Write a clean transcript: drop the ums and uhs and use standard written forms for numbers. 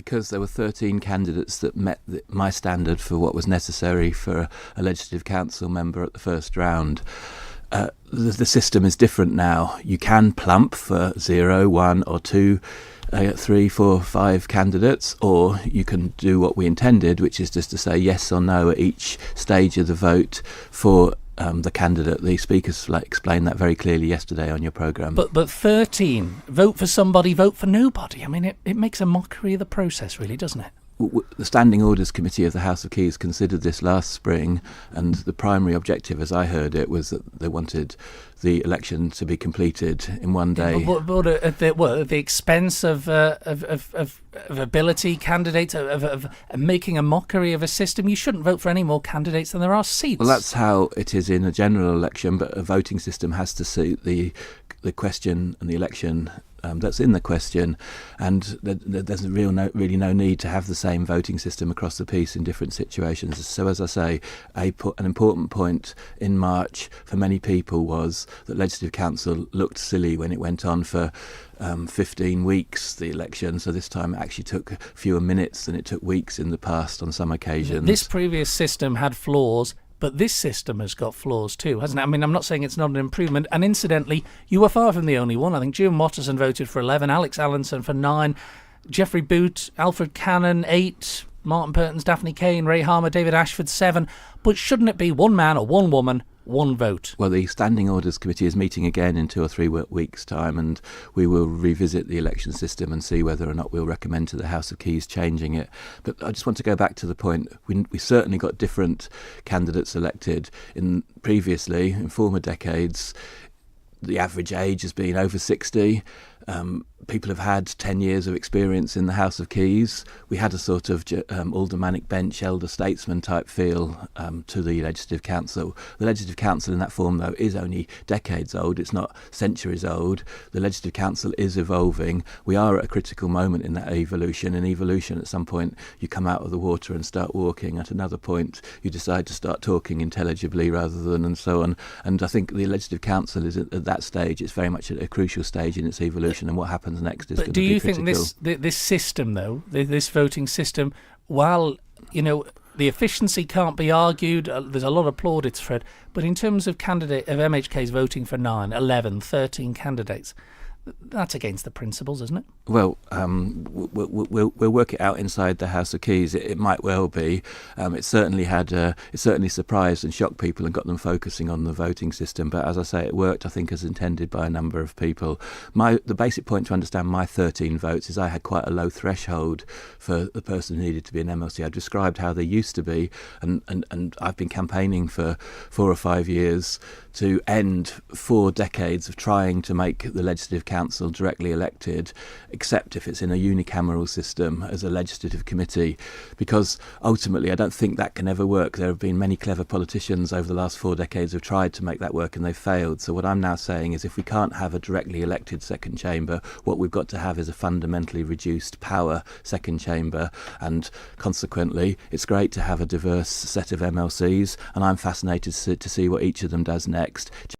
because there were 13 candidates that met my standard for what was necessary for a legislative council member at the first round. The system is different now. You can plump for 0, 1 or 2, 3, 4, 5 candidates, or you can do what we intended, which is just to say yes or no at each stage of the vote for the candidate. The speakers explained that very clearly yesterday on your programme. But 13, vote for somebody, vote for nobody. I mean, it makes a mockery of the process, really, doesn't it? The Standing Orders Committee of the House of Keys considered this last spring, and the primary objective, as I heard it, was that they wanted the election to be completed in one day. But at the expense of ability candidates, of making a mockery of a system. You shouldn't vote for any more candidates than there are seats. Well, that's how it is in a general election, but a voting system has to suit the question and the election that's in the question, and there's really no need to have the same voting system across the piece in different situations. So, as I say, an important point in March for many people was that Legislative Council looked silly when it went on for 15 weeks, the election. So this time it actually took fewer minutes than it took weeks in the past on some occasions. This previous system had flaws, but this system has got flaws too, hasn't it? I mean, I'm not saying it's not an improvement. And incidentally, you were far from the only one. I think June Watterson voted for 11, Alex Allenson for 9, Geoffrey Boot, Alfred Cannon 8, Martin Perkins, Daphne Kane, Ray Harmer, David Ashford 7. But shouldn't it be one man or one woman, one vote? Well, the Standing Orders Committee is meeting again in 2 or 3 weeks' time, and we will revisit the election system and see whether or not we'll recommend to the House of Keys changing it. But I just want to go back to the point. We certainly got different candidates elected previously, in former decades. The average age has been over 60. People have had 10 years of experience in the House of Keys. We had a sort of aldermanic bench, elder statesman type feel to the Legislative Council. The Legislative Council in that form, though, is only decades old. It's not centuries old. The Legislative Council is evolving. We are at a critical moment in that evolution. In evolution, at some point, you come out of the water and start walking. At another point, you decide to start talking intelligibly rather than, and so on. And I think the Legislative Council is at that stage. It's very much at a crucial stage in its evolution, and what happens next is going to be critical. But do you think this system, though, this voting system, while, the efficiency can't be argued, there's a lot of plaudits for it, but in terms of MHK's voting for 9, 11, 13 candidates, that's against the principles, isn't it? Well, we'll work it out inside the House of Keys. It might well be. It certainly surprised and shocked people and got them focusing on the voting system. But as I say, it worked, I think, as intended by a number of people. The basic point to understand my 13 votes is I had quite a low threshold for the person who needed to be an MLC. I described how they used to be, and I've been campaigning for 4 or 5 years to end 4 decades of trying to make the Legislative Council directly elected, except if it's in a unicameral system as a legislative committee, because ultimately I don't think that can ever work. There have been many clever politicians over the last 4 decades who've tried to make that work and they've failed. So what I'm now saying is if we can't have a directly elected second chamber, what we've got to have is a fundamentally reduced power second chamber, and consequently it's great to have a diverse set of MLCs, and I'm fascinated to see what each of them does next.